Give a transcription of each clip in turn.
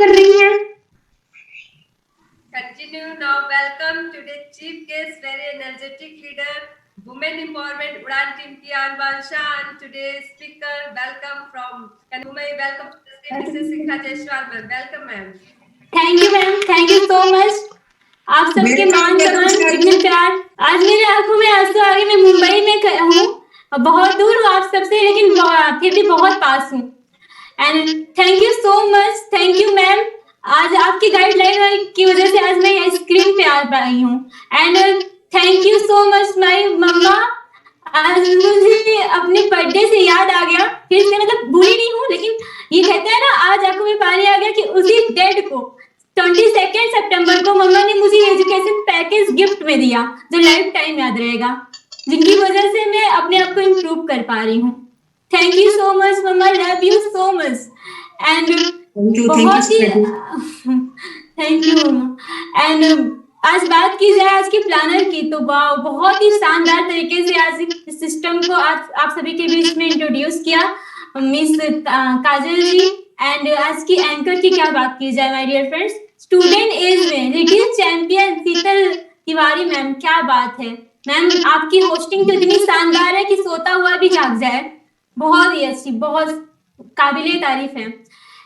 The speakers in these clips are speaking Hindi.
कर रही हैं। Continue now. Welcome today's chief guest, very energetic leader, women empowerment Udan team की आन बादशाह, and today's speaker. Welcome from Mumbai. Welcome to the stage, Mrs. Sikha Jaiswal ma'am. Welcome ma'am. Thank you ma'am, thank you so much. आप सबके मान सम्मान, इतने प्यार। आज मेरे आंखों में आंसू आ गए। मैं मुंबई में हूँ, बहुत दूर हूँ आप सबसे, लेकिन फिर भी बहुत पास हूँ। And thank you so much, thank you ma'am. आज आपकी गाइडलाइन की वजह से आज मैं स्क्रीन पे आ पाई हूँ। And thank you so much my mamma. आज मुझे अपने बर्थडे से याद आ गया, फिर से मतलब भूली नहीं हूँ, लेकिन ये कहते हैं ना, आज आंखों में पानी आ गया कि उसी डेट को 22 सितंबर को मम्मा ने मुझे एजुकेशन पैकेज गिफ्ट में दिया, जो लाइफ टाइम याद रहेगा, जिनकी वजह से मैं अपने आप को इम्प्रूव कर पा रही हूँ। Thank you so much mamma, love you so much. And बहुत ही थैंक यू मम्मा। एंड आज बात की जाए आज के प्लानर की, तो वाह, बहुत ही शानदार तरीके से आज इस सिस्टम को आज आप सभी के बीच में इंट्रोड्यूस किया मिस काजल जी। एंड आज की एंकर की क्या बात की जाए my dear friends, student age में little champion Sheetal Tiwari ma'am, क्या बात है मैम। आपकी होस्टिंग तो इतनी शानदार है कि सोता हुआ भी जाग जाए। बहुत ही अच्छी, बहुत काबिले तारीफ है।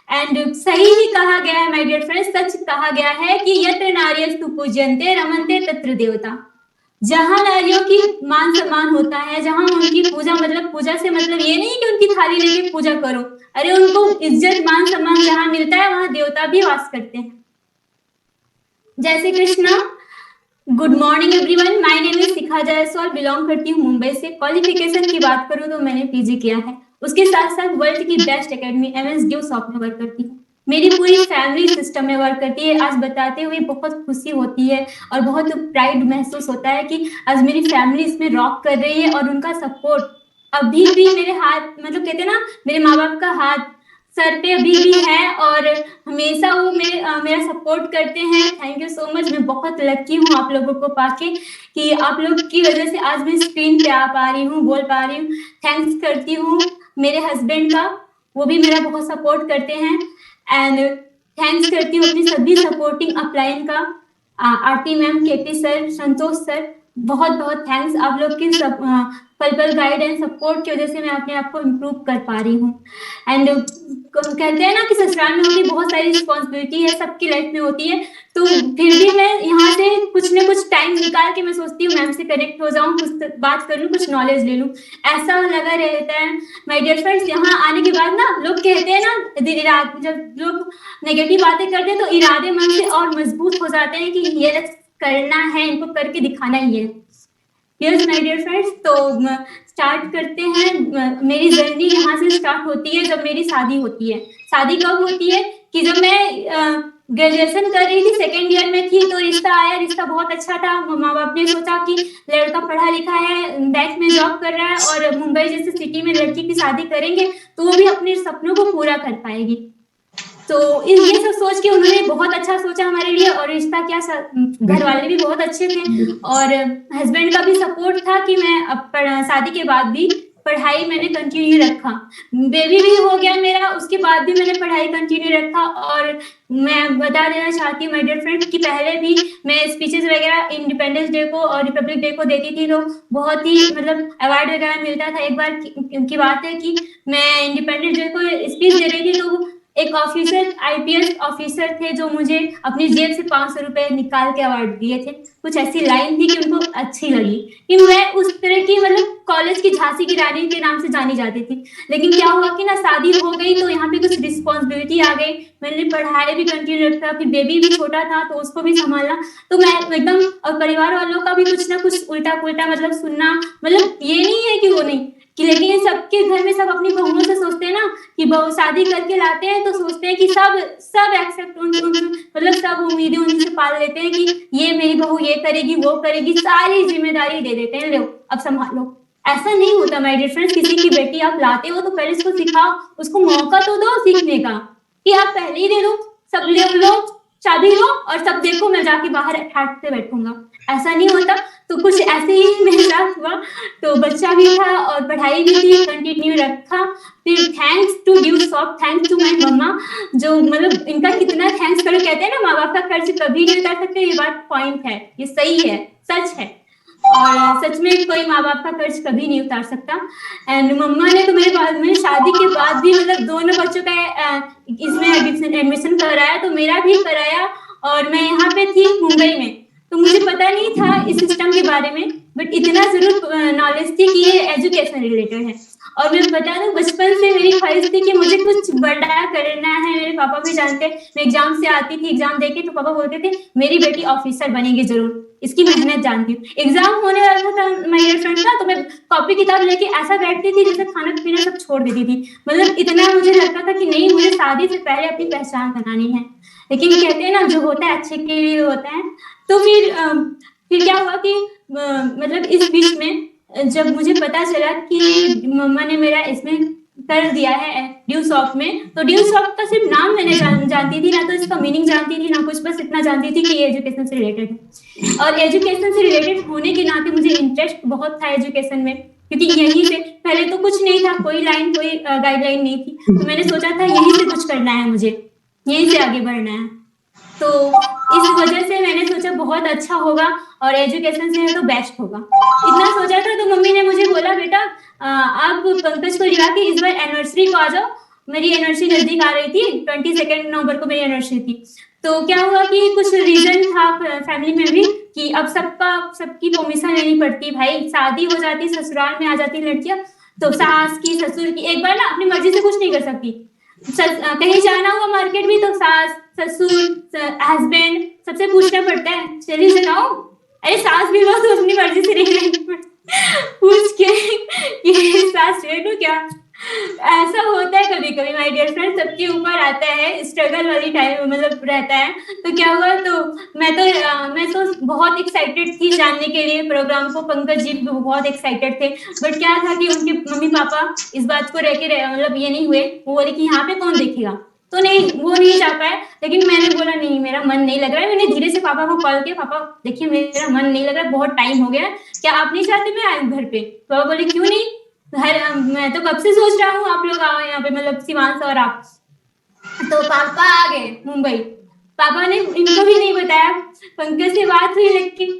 एंड सही ही कहा गया है माय डियर फ्रेंड्स, सच कहा गया है कि यत्र नार्यस्तु पूज्यन्ते रमन्ते तत्र देवता। जहां नारियों की मान सम्मान होता है, जहां उनकी पूजा, मतलब पूजा से मतलब ये नहीं कि उनकी थाली लेके पूजा करो, अरे उनको इज्जत मान सम्मान जहां मिलता है वहां देवता भी वास करते हैं। जय Shri Krishna. Good morning everyone, my name is Shikha Jaiswal, belong करती हूँ मुंबई से। क्वालिफिकेशन की बात करूँ तो मैंने पीजी किया है, उसके साथ साथ वर्ल्ड की best academy MS due shop में वर्क करती हूँ। मेरी पूरी फैमिली सिस्टम में वर्क करती है। आज बताते हुए बहुत खुशी होती है और बहुत प्राइड महसूस होता है कि आज मेरी फैमिली इसमें रॉक कर रही है, और उनका सपोर्ट अभी भी मेरे हाथ, मतलब कहते हैं ना, मेरे माँ बाप का हाथ सर पे अभी भी है, और हमेशा वो मेरा सपोर्ट करते हैं। Thank you so much. मैं बहुत लकी हूँ आप लोगों को पाके, कि आप लोग की वजह से आज मैं स्क्रीन पे आ पा रही हूँ, बोल पा रही हूँ। थैंक्स करती हूँ मेरे हस्बैंड का, वो भी मेरा बहुत सपोर्ट करते हैं। एंड थैंक्स करती हूँ अपनी सभी सपोर्टिंग अपलाइन का, आरती मैम, केपी सर, संतोष सर, बहुत बहुत थैंक्स। आप लोग की पल पल गाइड एंड सपोर्ट की वजह से मैं अपने आप को इम्प्रूव कर पा रही हूँ। एंड कहते हैं ना कि ससुराल में होती बहुत सारी रिस्पॉन्सिबिलिटी है, सबकी लाइफ में होती है, तो फिर भी मैं यहाँ से कुछ न कुछ टाइम निकाल के मैं सोचती हूँ मैम से कनेक्ट हो जाऊँ, कुछ बात कर लूँ, कुछ नॉलेज ले लूँ, ऐसा लगा रहता है माय डियर फ्रेंड्स। यहाँ आने के बाद ना लोग कहते हैं ना, जब लोग नेगेटिव बातें करते हैं तो इरादे मन से और मजबूत हो जाते हैं कि ये करना है, इनको करके दिखाना ही है। यस माय डियर फ्रेंड्स, तो स्टार्ट करते हैं। मेरी जर्नी यहाँ से स्टार्ट होती है जब मेरी शादी होती है। शादी कब होती है कि जब मैं ग्रेजुएशन कर रही थी, सेकेंड ईयर में थी, तो रिश्ता आया। रिश्ता बहुत अच्छा था। माँ बाप ने सोचा कि लड़का पढ़ा लिखा है, बैंक में जॉब कर रहा है, और मुंबई जैसे सिटी में लड़की की शादी करेंगे तो वो भी अपने सपनों को पूरा कर पाएगी। तो ये सब सोच के उन्होंने बहुत अच्छा सोचा हमारे लिए, और रिश्ता क्या, घर वाले भी बहुत अच्छे थे, और हस्बैंड का भी सपोर्ट था कि मैं शादी के बाद भी पढ़ाई मैंने कंटिन्यू रखा। बेबी भी हो गया मेरा, उसके बाद भी मैंने पढ़ाई कंटिन्यू रखा। और मैं बता देना चाहती हूँ माय डियर फ्रेंड कि पहले भी मैं स्पीचेस वगैरह इंडिपेंडेंस डे को और रिपब्लिक डे को देती थी, तो बहुत ही मतलब अवार्ड वगैरह मिलता था। एक बार की बात है कि मैं इंडिपेंडेंस डे को स्पीच दे रही थी, तो एक ऑफिसर, आईपीएस ऑफिसर थे, जो मुझे अपनी जेब से 500 रुपए निकाल के अवार्ड दिए थे। कुछ ऐसी लाइन थी कि उनको अच्छी लगी, कि मैं उस तरह की, मतलब कॉलेज की झांसी की रानी के नाम से जानी जाती थी। लेकिन क्या हुआ कि ना, शादी हो गई तो यहाँ पे कुछ रिस्पॉन्सिबिलिटी आ गई। मैंने पढ़ाई भी कंटिन्यू रखा, फिर बेबी भी छोटा था तो उसको भी संभालना, तो मैं एकदम, और परिवार वालों का भी कुछ ना कुछ उल्टा पुल्टा मतलब सुनना, मतलब ये नहीं है कि वो नहीं कि, लेकिन सबके घर में सब अपनी बहुओं से सोचते हैं ना कि बहू शादी करके लाते हैं तो सोचते हैं कि सब एक्सेप्ट, मतलब सब उम्मीदें उन्हीं से पाल लेते हैं कि ये मेरी बहू ये करेगी वो करेगी, सारी जिम्मेदारी दे देते हैं, लो अब संभालो। ऐसा नहीं होता माय डियर फ्रेंड्स। किसी की बेटी आप लाते हो तो पहले उसको सिखाओ, उसको मौका तो दो सीखने का, कि आप पहले ही दे दो, सब ले लो, चाबी लो और सब देखो, मैं जाके बाहर ठाट से बैठूंगा, ऐसा नहीं होता। तो कुछ ऐसे ही मेरे साथ हुआ। तो बच्चा भी था और पढ़ाई भी थी, कंटिन्यू रखा। फिर thanks to dew soft, thanks to my mama, जो मतलब इनका कितना थैंक्स करो। कहते हैं ना माँ बाप का कर्ज कभी नहीं उतार सकते, ये बात पॉइंट है, ये सही है, सच है। और सच में कोई माँ बाप का कर्ज कभी नहीं उतार सकता। एंड मम्मा ने तो मेरे शादी के बाद भी मतलब दोनों बच्चों का इसमें एडमिशन कराया, तो मेरा भी कराया। और मैं यहाँ पे थी मुंबई में, तो मुझे पता नहीं था इस सिस्टम के बारे में, बट इतना जरूर नॉलेज थी कि ये एजुकेशन रिलेटेड है। और मैं बता दूं, बचपन से मेरी ख्वाहिश थी कि मुझे कुछ बड़ा करना है। मेरे पापा भी जानते, मैं एग्जाम से आती थी, एग्जाम देके तो पापा बोलते थे मेरी बेटी ऑफिसर बनेगी जरूर, इसकी मेहनत जानती हूँ। एग्जाम होने वाला था माय डियर फ्रेंड्स ना, तो मैं कॉपी किताब लेके ऐसा बैठती थी जैसे खाना पीना सब छोड़ देती थी। मतलब इतना मुझे लगता था कि नहीं, मुझे शादी से पहले अपनी पहचान बनानी है। लेकिन कहते हैं ना जो होता है अच्छे के लिए होता है। तो फिर क्या हुआ कि मतलब इस बीच में जब मुझे पता चला कि मम्मा ने मेरा इसमें कर दिया है ड्यू सॉफ्ट में, तो ड्यू सॉफ्ट का सिर्फ नाम मैंने जानती थी, ना तो इसका मीनिंग जानती थी ना कुछ, बस इतना जानती थी कि ये एजुकेशन से रिलेटेड है। और एजुकेशन से रिलेटेड होने के नाते मुझे इंटरेस्ट बहुत था एजुकेशन में, क्योंकि यहीं से पहले तो कुछ नहीं था, कोई लाइन कोई गाइडलाइन नहीं थी। तो मैंने सोचा था यहीं से कुछ करना है मुझे, यहीं से आगे बढ़ना है। तो इस वजह से मैंने सोचा बहुत अच्छा होगा और एजुकेशन से है तो बेस्ट होगा, इतना सोचा था। तो मम्मी ने मुझे बोला बेटा आप पंकज को लिया के इस बार एनिवर्सरी को आ जाओ। मेरी एनिवर्सरी नजदीक आ रही थी, 22 नवंबर को मेरी एनिवर्सरी थी। तो क्या हुआ कि कुछ रीजन था फैमिली में भी कि अब सबकी परमिशन लेनी पड़ती, भाई शादी हो जाती, ससुराल में आ जाती लड़कियां, तो सास की ससुर की, एक बार ना अपनी मर्जी से कुछ नहीं कर सकती। कहीं जाना हुआ मार्केट भी तो सास ससुर हस्बैंड सबसे पूछना पड़ता है, चलिए चलाओ। अरे सास भी लो तो अपनी मर्जी से नहीं रहनी पड़ती, पूछ के ये सास रेट हो क्या। ऐसा होता है कभी कभी माय डियर फ्रेंड, सबके ऊपर आता है, स्ट्रगल वाली टाइम मतलब रहता है। तो क्या हुआ, तो मैं तो बहुत एक्साइटेड थी जानने के लिए प्रोग्राम को, पंकज जी भी बहुत एक्साइटेड थे। बट क्या था कि उनके मम्मी पापा इस बात को मतलब ये नहीं हुए, वो बोले कि यहाँ पे कौन देखेगा, तो नहीं वो नहीं जा पाए। लेकिन मैंने बोला नहीं मेरा मन नहीं लग रहा है, मैंने धीरे से पापा को कॉल किया, पापा देखिए मेरा मन नहीं लग रहा है, बहुत टाइम हो गया, क्या आप नहीं चाहते मैं आऊँ घर पे। पापा बोले क्यों नहीं, मैं तो कब से सोच रहा हूँ आप लोग आओ यहाँ पे, मतलब शिवांश और आप। तो पापा आ गए मुंबई, पापा ने इनको भी नहीं बताया। पंकज से बात हुई लेकिन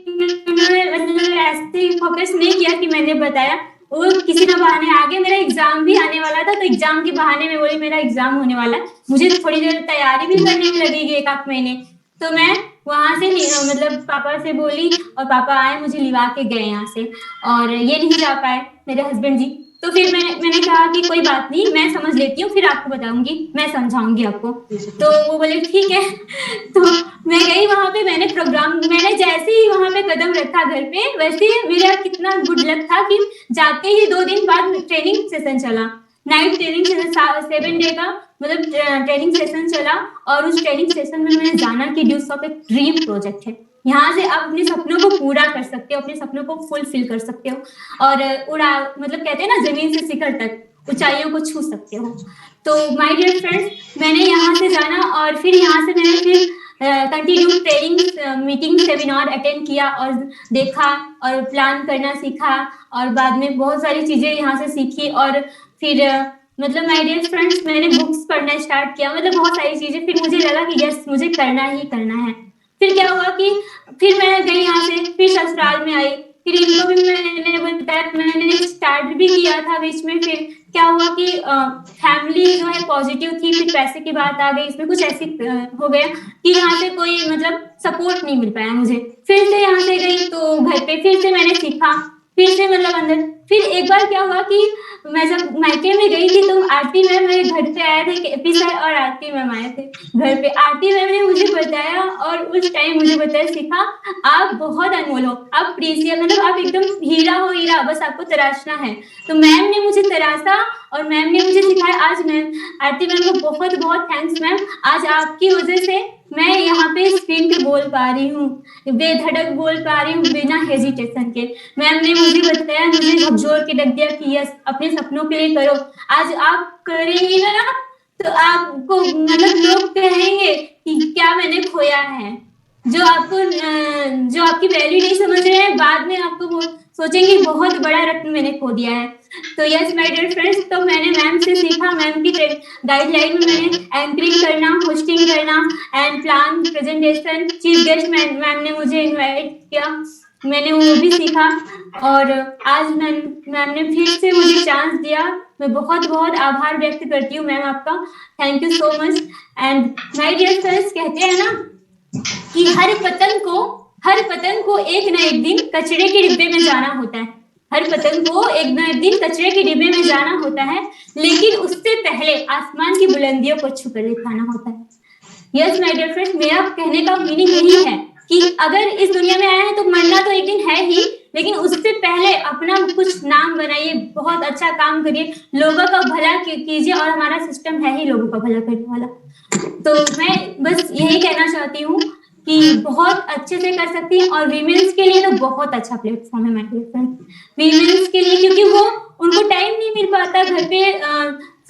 उन्होंने मतलब ऐसे फोकस नहीं किया कि मैंने बताया, वो किसी ना बहाने आ गए। मेरा एग्जाम भी आने वाला था, तो एग्जाम के बहाने में बोली मेरा एग्जाम होने वाला है, मुझे थोड़ी देर तैयारी भी करने में लगेगी 1 आध महीने। तो मैं वहां से मतलब पापा से बोली और पापा आए मुझे लिवा के गए यहाँ से, और ये नहीं जा पाए मेरे हस्बैंड जी। तो फिर मैंने कहा कि कोई बात नहीं, मैं समझ लेती हूँ, फिर आपको बताऊंगी, मैं समझाऊंगी आपको। तो वो बोले ठीक है। तो मैं गई वहां पे, मैंने जैसे ही वहां पे कदम रखा घर पे, वैसे मेरा कितना गुड लक था कि जाते ही 2 दिन बाद ट्रेनिंग सेशन चला, नाइट ट्रेनिंग सेशन 7 डे का मतलब ट्रेनिंग सेशन चला। और उस ट्रेनिंग सेशन में मैंने जाना कि ड्यूस ऑफ एक ड्रीम प्रोजेक्ट है, यहाँ से आप अपने सपनों को पूरा कर सकते हो, अपने सपनों को फुलफिल कर सकते हो, और मतलब कहते हैं ना जमीन से शिखर तक ऊंचाइयों को छू सकते हो। तो माय डियर फ्रेंड्स, मैंने यहाँ से जाना और फिर यहाँ से मैंने फिर continue training meeting seminar attend किया और देखा और प्लान करना सीखा, और बाद में बहुत सारी चीजें यहाँ से सीखी। और फिर मतलब माय डियर फ्रेंड्स, मैंने बुक्स पढ़ना स्टार्ट किया, मतलब बहुत सारी चीजें, फिर मुझे लगा कि यस मुझे करना ही करना है। फिर क्या हुआ कि फिर मैं गई यहाँ से, फिर ससुराल में आई, फिर इनको भी मैंने बताया, मैंने स्टार्ट भी किया था बीच में। फिर क्या हुआ कि फैमिली जो है पॉजिटिव थी, फिर पैसे की बात आ गई, इसमें कुछ ऐसी हो गया कि यहाँ से कोई मतलब सपोर्ट नहीं मिल पाया मुझे। फिर से यहाँ से गई तो घर पे फिर से मैंने सीखा, फिर से मतलब अंदर। फिर एक बार क्या हुआ कि मैं जब मायके में गई थी तो आरती मैम मेरे घर पे आए थे, केपी सर और आरती मैम आए थे घर पे। आरती मैम ने मुझे बताया और उस टाइम मुझे बताया सीखा आप बहुत अनमोल हो, आप प्रीसियस, मतलब आप एकदम हीरा हो, हीरा, बस आपको तराशना है। तो मैम ने मुझे तराशा और मैम ने मुझे सिखाया। आज मैम आरती मैम को बहुत बहुत थैंक्स मैम, आज आपकी वजह से मैं यहाँ पे स्क्रीन पे बोल पा रही हूँ, बेधड़क बोल पा रही हूँ, बिना हेजिटेशन के। मैम ने मुझे बताया, मुझे झकझोर के रख दिया कि यस अपने सपनों के लिए करो, आज आप करेंगे ना तो आपको मतलब लोग कहेंगे कि क्या मैंने खोया है, जो आपकी वैल्यू नहीं समझ रहे हैं, बाद में आपको वो सोचेंगे बहुत बड़ा रत्न मैंने खो दिया है। तो यस माय डियर फ्रेंड्स, तो मैंने मैम से सीखा, मैम की गाइडलाइन में मैंने एंकरिंग करना, होस्टिंग करना and plan presentation, chief guest ma'am ने मुझे इनवाइट किया, मैंने वो भी सीखा और आज मैम ने फिर से मुझे चांस दिया। मैं बहुत बहुत आभार व्यक्त करती हूँ मैम आपका, thank you so much. And my dear friends, कहते हैं ना कि हर पतंग को एक ना एक दिन कचरे के डिब्बे में जाना होता है। हर पतंग को एक ना एक दिन कचरे के डिब्बे में जाना होता है, लेकिन उससे पहले आसमान की बुलंदियों को छू कर दिखाना होता है। यस माय डियर फ्रेंड्स, मेरा कहने का मीनिंग यही है कि अगर इस दुनिया में आए हैं तो मरना तो एक दिन है ही, लेकिन उससे पहले अपना कुछ नाम बनाइए, बहुत अच्छा काम करिए, लोगों का भला कीजिए, और हमारा सिस्टम है ही लोगों का भला करने वाला। तो मैं बस यही कहना चाहती हूँ कि बहुत अच्छे से कर सकती हैं, और वीमेंस के लिए तो बहुत अच्छा प्लेटफॉर्म है माय डियर फ्रेंड, वीमेंस के लिए, क्योंकि वो उनको टाइम नहीं मिल पाता घर पे,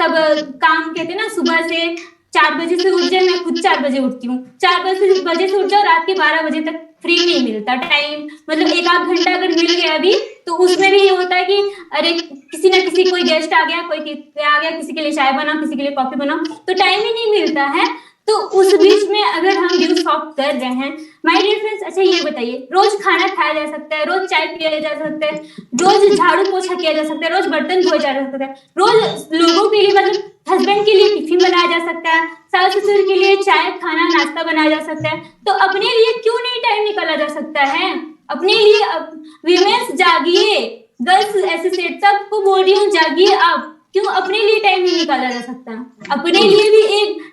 सब काम कहते हैं ना, सुबह से 4 बजे से उठ जाए, मैं खुद 4 बजे उठती हूँ, 4 बजे से उठ जाओ, रात के 12 बजे तक फ्री नहीं मिलता टाइम, मतलब एक आध घंटा अगर मिल गया भी तो उसमें भी ये होता है कि अरे किसी ना किसी, कोई गेस्ट आ गया, कोई आ गया, किसी के लिए चाय बनाओ, किसी के लिए कॉफी बनाओ, तो टाइम ही नहीं मिलता है। तो उस बीच में अगर हम ड्यू शॉप कर रहे हैं माय डियर फ्रेंड्स, अच्छा ये बताइए, रोज खाना खाया जा सकता है, रोज चाय पिया जा सकता है, रोज झाड़ू पोछा किया जा सकता है, रोज बर्तन धोए जा सकता है, रोज लोगों के लिए, मतलब हस्बैंड के लिए टिफिन बनाया जा सकता है, सास ससुर के लिए चाय खाना नाश्ता बनाया जा सकता है, तो अपने लिए क्यों नहीं टाइम निकाला जा सकता है? अपने लिए वीमेंस जागिए, गर्ल्स एसोसिएट सबको बोल रही हूँ, जागिए आप, क्यों अपने लिए टाइम नहीं निकाला जा सकता? अपने लिए भी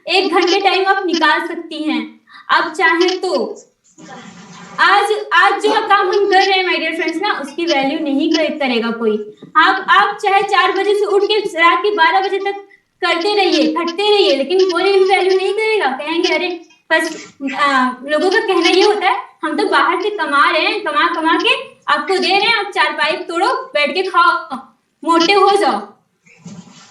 एक घंटे टाइम आप निकाल सकती हैं, आप चाहें तो। आज जो काम हम कर रहे हैं माय डियर फ्रेंड्स ना, उसकी वैल्यू नहीं करेगा कोई। आप चाहे 4 बजे से उठ के रात के 12 बजे तक करते रहिए, खटते रहिए, लेकिन कोई वैल्यू नहीं करेगा, कहेंगे अरे बस। लोगों का कहना ये होता है, हम तो बाहर से कमा रहे हैं, कमा कमा के आपको दे रहे हैं, आप 4 पाइप तोड़ो, बैठ के खाओ, मोटे हो जाओ,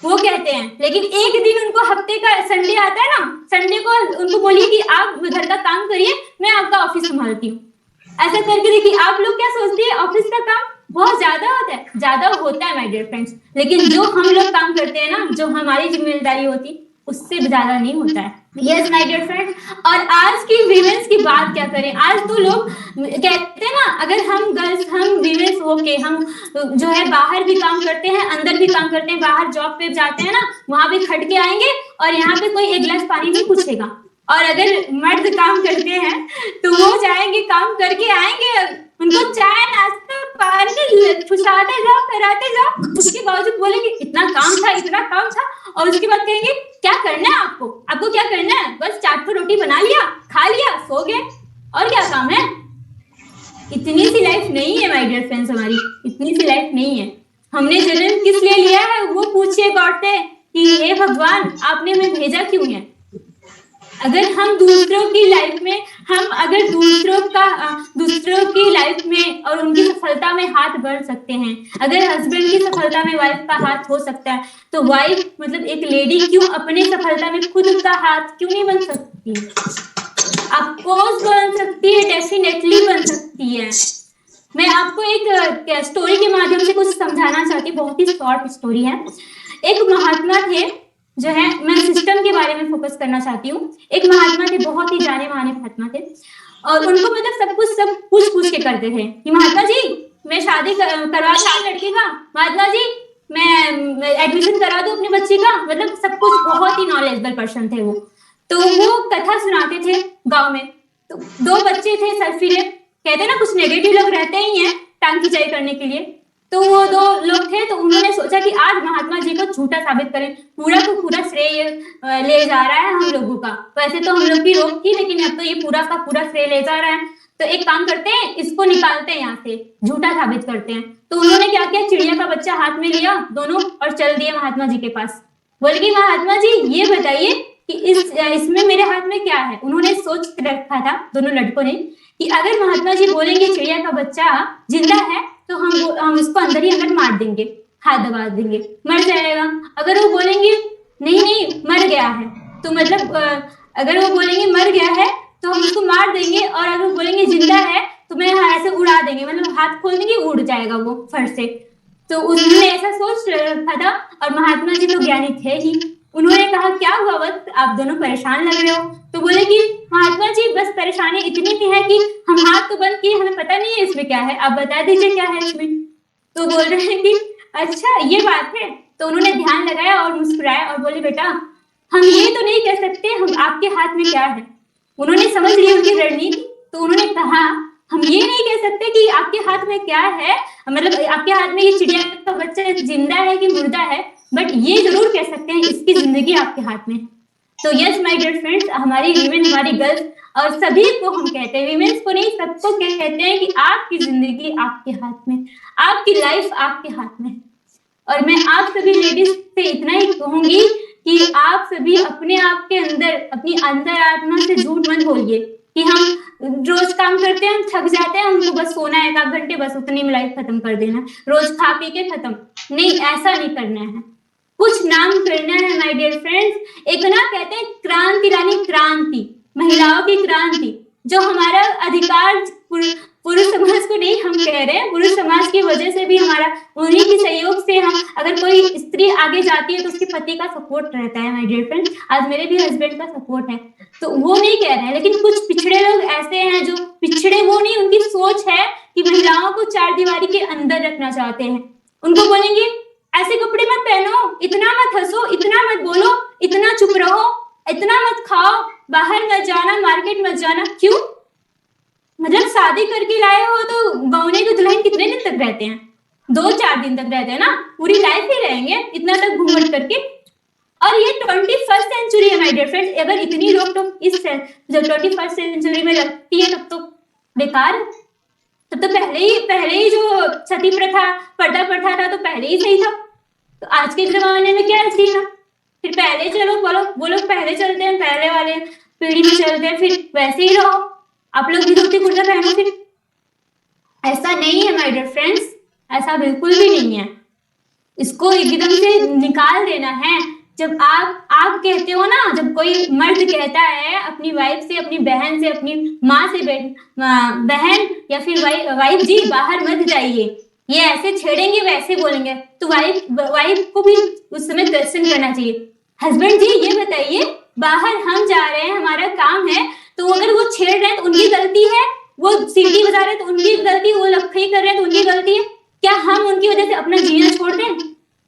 वो कहते हैं। लेकिन एक दिन उनको हफ्ते का संडे आता है ना, संडे को उनको बोलिए कि आप घर का काम करिए, मैं आपका ऑफिस संभालती हूँ, ऐसा करके देखिए। आप लोग क्या सोचती है, ऑफिस का काम बहुत ज्यादा होता है, ज्यादा होता है माय डियर फ्रेंड्स, लेकिन जो हम लोग काम करते हैं ना, जो हमारी जिम्मेदारी होती, उससे ज्यादा नहीं होता है। यस माय डियर फ्रेंड, और आज की वीमेंस की बात क्या करें, आज तो लोग कहते हैं ना, अगर हम गर्ल्स, हम वीमेंस होके हम जो है बाहर भी काम करते हैं, अंदर भी काम करते हैं, बाहर जॉब पे जाते हैं ना, वहां भी खट के आएंगे, और यहाँ पे कोई एक गिलास पानी नहीं पूछेगा। और अगर मर्द काम करते हैं तो वो जाएंगे, काम करके आएंगे, उनको चाय नाश्ता पानी खुशाते जाओ, कराते जाओ, उसके बावजूद बोलेंगे इतना काम था, इतना काम था, और उसके बाद कहेंगे क्या करना है आपको, आपको क्या करना है, बस 4 रोटी बना लिया, खा लिया, सो गए, और क्या काम है? इतनी सी लाइफ नहीं है माय डियर फ्रेंड्स, हमारी इतनी सी लाइफ नहीं है। हमने जन्म किस लिए लिया है, वो पूछिए गॉड से कि हे भगवान, आपने हमें भेजा क्यों है? अगर हम दूसरों की लाइफ में, हम अगर दूसरों की लाइफ में और उनकी सफलता में हाथ बढ़ सकते हैं, अगर हस्बैंड की सफलता में वाइफ का हाथ हो सकता है, तो वाइफ मतलब एक लेडी क्यों अपने सफलता में खुद का हाथ क्यों नहीं बन सकती? ऑफकोर्स बन सकती है, डेफिनेटली बन सकती है। मैं आपको एक स्टोरी के माध्यम से कुछ समझाना चाहती हूँ, बहुत ही शॉर्ट स्टोरी है। एक महात्मा थे, जो है, मैं सिस्टम के बारे में फोकस करना चाहती हूँ। एक महात्मा थे, बहुत ही जाने माने महात्मा थे, और उनको मतलब सब पूछ के करते थे कि महात्मा जी मैं शादी करवा दूं लड़की का, महात्मा जी मैं एडमिशन करा दूं अपने बच्चे का, मतलब सब कुछ, बहुत ही नॉलेजेबल पर्सन थे वो। तो वो कथा सुनाते थे गांव में। तो 2 बच्चे थे सरफिरे, कहते ना कुछ नेगेटिव लोग रहते ही हैं टांग खिंचाई करने के लिए। तो वो 2 लोग थे, तो उन्होंने सोचा कि आज महात्मा जी को झूठा साबित करें, पूरा को पूरा श्रेय ले जा रहा है हम लोगों का। वैसे तो हम लोग की रोक थी, लेकिन अब तो ये पूरा का पूरा श्रेय ले जा रहा है, तो एक काम करते हैं, इसको निकालते हैं यहाँ से, झूठा साबित करते हैं। तो उन्होंने क्या किया, चिड़िया का बच्चा हाथ में लिया दोनों, और चल दिए महात्मा जी के पास। बोले कि महात्मा जी ये बताइए कि इसमें मेरे हाथ में क्या है। उन्होंने सोच रखा था दोनों लड़कों ने कि अगर महात्मा जी बोलेंगे चिड़िया का बच्चा जिंदा है, तो हम इसको अंदर ही अंदर मार देंगे, हाथ दबा देंगे, मर जाएगा। अगर वो बोलेंगे नहीं मर गया है, तो मतलब अगर वो बोलेंगे मर गया है तो हम उसको मार देंगे, और अगर जाएगा वो फर्श से। तो उन्होंने ऐसा सोच रखा था, और महात्मा जी तो ज्ञानी थे ही। उन्होंने कहा क्या हुआ वक्त, आप दोनों परेशान लग रहे हो। तो बोले कि महात्मा जी बस परेशानी इतनी सी है कि हम हाथ तो बंद किए, हमें पता नहीं है इसमें क्या है, आप बता दीजिए क्या है इसमें। तो बोल रहे हैं कि अच्छा ये बात है। तो उन्होंने ध्यान लगाया और मुस्कुराया और बोले बेटा हम ये तो नहीं कह सकते हम आपके हाथ में क्या है। उन्होंने समझ ली उनकी रणनीति। तो उन्होंने कहा हम ये नहीं कह सकते कि आपके हाथ में क्या है, मतलब आपके हाथ में ये चिड़िया का बच्चा जिंदा है कि मुर्दा है, बट ये जरूर कह सकते हैं इसकी जिंदगी आपके हाथ में। तो यस माय डियर फ्रेंड्स, हमारी वीमेन, हमारी गर्ल्स और सभी को हम कहते हैं, वीमेन्स को नहीं सबको कहते हैं कि आपकी जिंदगी आपके हाथ में, आपकी लाइफ आपके हाथ में। और मैं आप सभी लेडीज से इतना ही कहूंगी कि आप सभी अपने आप के अंदर, अपनी अंदर आत्मा से झूठ मत बोलिए कि हम रोज काम करते हैं, हम थक जाते हैं, हमको बस सोना है 1 घंटे, बस उतनी में लाइफ खत्म कर देना, रोज खा पी के खत्म। नहीं, ऐसा नहीं करना है, कुछ नाम करना है माय डियर फ्रेंड्स। एक ना कहते हैं क्रांति लानी, क्रांति, महिलाओं की क्रांति, जो हमारा अधिकार पुरुष समाज को नहीं हम कह रहे हैं, पुरुष समाज की वजह से भी हमारा, उन्हीं के सहयोग से हम, अगर कोई स्त्री आगे जाती है तो उसके पति का सपोर्ट रहता है माय डियर फ्रेंड्स। आज मेरे भी हस्बैंड का सपोर्ट है, तो वो नहीं कह रहे हैं। लेकिन कुछ पिछड़े लोग ऐसे हैं जो पिछड़े, वो नहीं, उनकी सोच है कि महिलाओं को 4 दीवारी के अंदर रखना चाहते हैं। उनको बोलेंगे ऐसे कपड़े मत पहनो, इतना मत हंसो, इतना मत बोलो, इतना चुप रहो, इतना मत खाओ, बाहर मत जाना, मार्केट मत जाना। क्यों? मतलब शादी करके लाए हो तो बौने के दुल्हन कितने दिन तक रहते हैं? 2-4 दिन तक रहते हैं ना, पूरी लाइफ ही रहेंगे इतना तक घूमट करके। और ये 21st सेंचुरी है माय डियर फ्रेंड्स। अगर इतनी रोक-टोक इस जब 21st सेंचुरी में लगती है तब तो बेकार है। तब तो पहले ही जो सती प्रथा, पर्दा प्रथा था तो पहले ही सही था। तो आज के जमाने में क्या सीना, फिर पहले चलो, बोलो वो लोग पहले चलते हैं, पहले वाले पीढ़ी में चलते हैं, फिर वैसे ही रहो, आप लोग भी धोती कुर्ता पहनो। फिर ऐसा नहीं है माय डियर फ्रेंड्स, ऐसा बिल्कुल भी नहीं है। इसको एकदम से निकाल देना है। जब आप कहते हो ना, जब कोई मर्द कहता है अपनी वाइफ से, अपनी बहन से, अपनी माँ से, बहन या फिर वाइफ जी बाहर मत जाइए, ये ऐसे छेड़ेंगे वैसे बोलेंगे, तो वाइफ को भी उस समय क्वेश्चन करना चाहिए, हस्बैंड जी ये बताइए बाहर हम जा रहे हैं, हमारा काम है, तो अगर वो छेड़ रहे हैं तो उनकी गलती है, वो सीटी बजा रहे हैं तो उनकी गलती, वो लफड़ी कर रहे हैं तो उनकी गलती है। क्या हम उनकी वजह से अपना जीना छोड़ दें,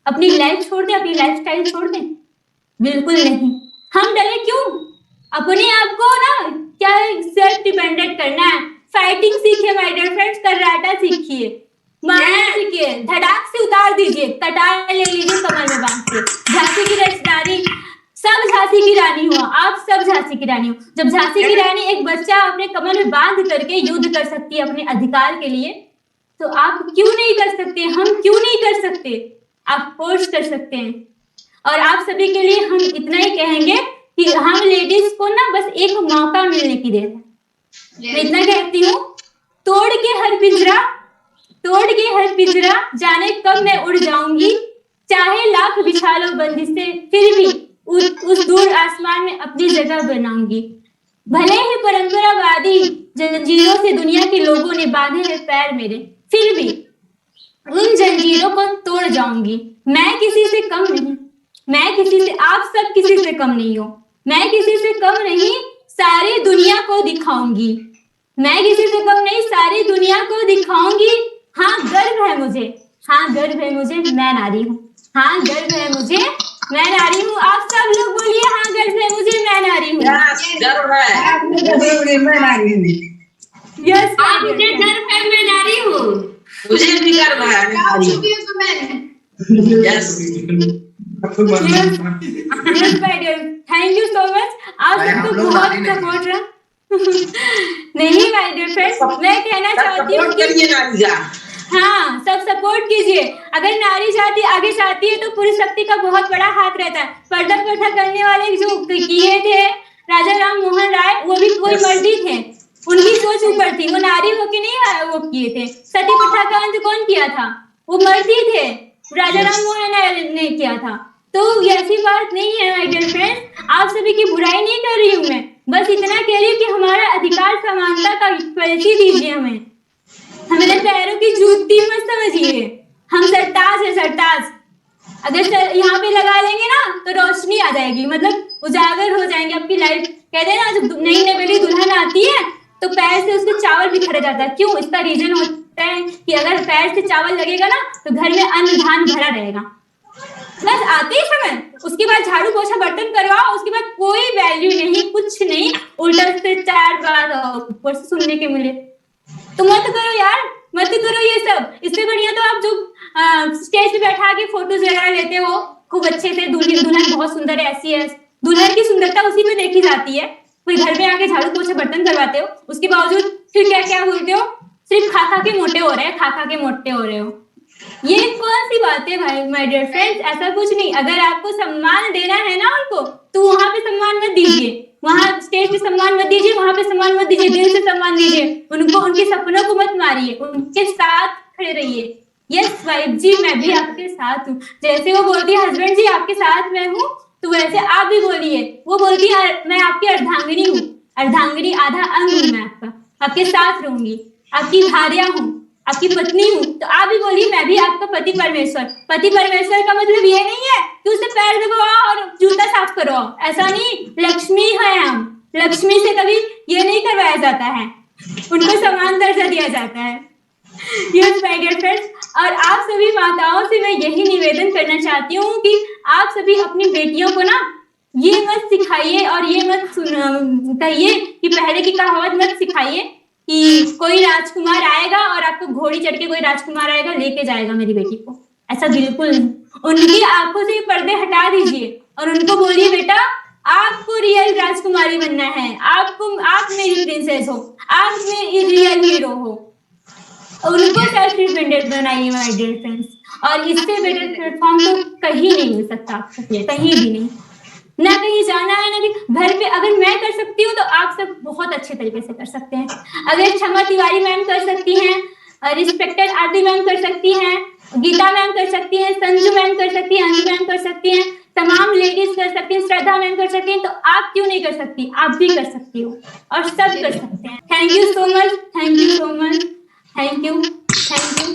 अपनी लाइफ छोड़ दें, अपनी लाइफस्टाइल छोड़ दें? बिल्कुल नहीं। हम डरे क्यों? अपने आप को ना क्या सेल्फ डिपेंडेंट करना है। फाइटिंग सीखिए माय डियर फ्रेंड्स, कराटा सीखिए, मारना सीखिए, धड़ाक से उतार दीजिए, कटार ले लीजिए कमर में बांध के। झांसी की रानी, सब झांसी की रानी हो, आप सब झांसी की रानी हो। जब झांसी की रानी एक बच्चा अपने कमर में बांध करके युद्ध कर सकती है अपने अधिकार के लिए, तो आप क्यों नहीं कर सकते? हम क्यों नहीं कर सकते? आप फोर्स कर सकते हैं। और आप सभी के लिए हम इतना ही कहेंगे कि हम लेडीज को ना बस एक मौका मिलने की देर है। मैं इतना कहती हूँ, तोड़ के हर पिंजरा जाने कब मैं उड़ जाऊंगी, चाहे लाख बिछा लो बंदिशें, फिर भी उस दूर आसमान में अपनी जगह बनाऊंगी। भले ही परंपरावादी जंजीरों से दुनिया के लोगों ने बांधे हैं पैर मेरे, फिर भी उन जंजीरों को तोड़ जाऊंगी। मैं किसी से कम नहीं, मैं किसी से, आप सब किसी से कम नहीं हो, मैं किसी से कम नहीं, सारी दुनिया को दिखाऊंगी। मैं किसी से कम नहीं, सारी दुनिया को दिखाऊंगी। हाँ गर्व है मुझे, हाँ गर्व है मुझे, मैं नारी हूँ। हाँ गर्व है मुझे, मैं नारी हूँ। आप सब लोग बोलिए हाँ गर्व है मुझे, मैं नारी हूँ। गर्व है, मैं नारी हूँ। यस, मुझे गर्व है, मैं नारी हूँ। मुझे भी गर्व है, मैं नारी हूँ। Yes, thank you so much. आप सबको बहुत सपोर्ट रहा। नहीं माय डियर फ्रेंड्स, मैं कहना चाहती हूँ कि हाँ सब सपोर्ट कीजिए। अगर नारी जाति आगे जाती है तो पूरी शक्ति का बहुत बड़ा हाथ रहता है। पर्दा प्रथा करने वाले जो किए थे राजा राम मोहन राय, वो भी कोई मर्दी थे, उनकी सोच ऊपर थी, वो नारी होके नहीं वो किए थे। सती प्रथा का अंत कौन किया था? वो मर्दी थे, राजा राम मोहन राय ने किया था। तो ऐसी बात नहीं है माय डियर फ्रेंड्स, आप सभी की बुराई नहीं कर रही हूँ मैं, बस इतना कह रही हूँ कि हमारा अधिकार समानता का पॉलिसी दीजिए हमें। हमें पैरों की जूती मत समझिए, हम सरताज है सरताज। अगर यहाँ पे लगा लेंगे ना तो रोशनी आ जाएगी, मतलब उजागर हो जाएंगे आपकी लाइफ। कहते हैं ना जब नई नवेली दुल्हन आती है तो पैर से उसके चावल बिखर जाता है। क्यों? इसका रीजन होता है कि अगर पैर से चावल लगेगा ना तो घर में अन्न धान भरा रहेगा। बस आते ही समय उसके बाद झाड़ू पोछा बर्तन करवाओ, उसके बाद कोई वैल्यू नहीं, कुछ नहीं, उल्टा से 4 बार ऊपर से सुनने के मिले। तो मत करो यार, मत करो ये सब। इससे बढ़िया तो आप जो स्टेज पे बैठा के फोटोज वगैरह लेते हो खूब अच्छे से, दुल्हन बहुत सुंदर है, ऐसी है। दुल्हन की सुंदरता उसी में देखी जाती है। कोई घर में आके झाड़ू पोछा बर्तन करवाते हो, उसके बावजूद फिर क्या क्या बोलते हो, सिर्फ खा खा के मोटे हो रहे हैं, खा खा के मोटे हो रहे हो। ये कौन सी बात है भाई माय डियर फ्रेंड्स? ऐसा कुछ नहीं। अगर आपको सम्मान देना है ना उनको, तो वहां पे सम्मान मत दीजिए, वहां स्टेज पे सम्मान मत दीजिए, वहां पे सम्मान मत दीजिए, दिल से सम्मान दीजिए उनको। उनके सपनों को मत मारिए, उनके साथ खड़े रहिए। यस वाइफ जी, मैं भी आपके साथ हूँ। जैसे वो बोलती है हस्बैंड जी आपके साथ मैं हूँ, तो वैसे आप भी बोलिए। वो बोलती है मैं आपकी अर्धांगिनी हूँ, अर्धांगिनी आधा अंग हूँ, मैं आपके साथ रहूंगी, आपकी भार्या हूँ, आपकी पत्नी हूँ। तो आप भी बोलिए मैं भी आपका पति परमेश्वर। पति परमेश्वर का मतलब ये नहीं है कि उसे पैर दबाओ और जूता साफ करो, ऐसा नहीं। लक्ष्मी है हम, लक्ष्मी से कभी ये नहीं करवाया जाता है, उनको समान दर्जा दिया जाता है। यस माय डियर फ्रेंड्स, और आप सभी माताओं से मैं यही निवेदन करना चाहती हूँ कि आप सभी अपनी बेटियों को ना ये मत सिखाइए और ये मत कहिए कि पहले की कहावत मत सिखाइए कि कोई राजकुमार आएगा और आपको घोड़ी चढ़ के कोई राजकुमार आएगा लेके जाएगा मेरी बेटी को। ऐसा बिल्कुल नहीं। उनकी आंखों से पर्दे हटा दीजिए और उनको बोलिए बेटा आपको रियल राजकुमारी बनना है, आप मेरी प्रिंसेस हो, आप मेरी रियल हीरो हो। उनको सेल्फ डिपेंडेंट बनाइए माय डियर फ्रेंड्स। और इससे बेटर प्लेटफॉर्म तो कहीं नहीं मिल सकता आपको, कहीं भी नहीं। ना कहीं जाना है ना कि घर पे अगर मैं कर सकती हूँ तो आप सब बहुत अच्छे तरीके से कर सकते हैं। अगर क्षमा तिवारी मैम कर सकती हैं, रिस्पेक्टेड आरती मैम कर सकती हैं, गीता मैम कर सकती हैं, संजू मैम कर सकती हैं, अंजू मैम कर सकती हैं, तमाम लेडीज कर सकती हैं, श्रद्धा मैम कर सकती हैं, तो आप क्यों नहीं कर सकती? आप भी कर सकती हो और सब कर सकते हैं। Thank you so much, thank you so much, thank you, thank you.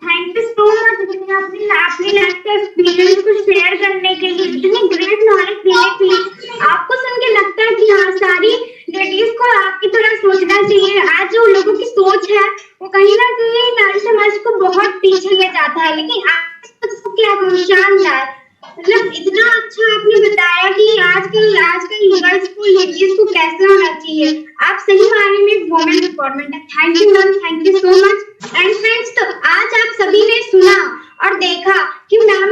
Thank you so much अपनी लाइफ के एक्सपीरियंस को शेयर करने के लिए, इतनी ग्रेट नॉलेज देने के लिए। आपको सुन के लगता है कि हाँ सारी लेडीज को आपकी तरह सोचना चाहिए। आज जो लोगों की सोच है वो कहीं ना कहीं नारी समाज को बहुत पीछे ले जाता है, लेकिन आपको क्या शानदार, मतलब इतना अच्छा आपने बताया कि आजकल गर्ल्स को लेडीज को कैसे होना चाहिए। आप सही मायने में वुमेन एम्पावरमेंट है। Thank you ma'am, thank you so much. And friends, तो आज आप सभी ने सुना और देखा कि मैम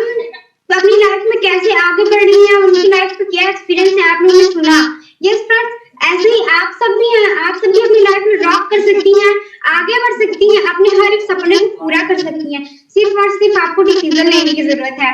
अपनी लाइफ में कैसे आगे बढ़ रही है, उनकी लाइफ में क्या एक्सपीरियंस है, आप लोगों ने सुना। यस फ्रेंड्स, ऐसे ही आप सब भी हैं, आप सब भी अपनी लाइफ में रॉक कर सकती हैं, आगे बढ़ सकती हैं, अपने हर एक सपने को पूरा कर सकती हैं। सिर्फ और सिर्फ आपको डिसीजन लेने की जरूरत है।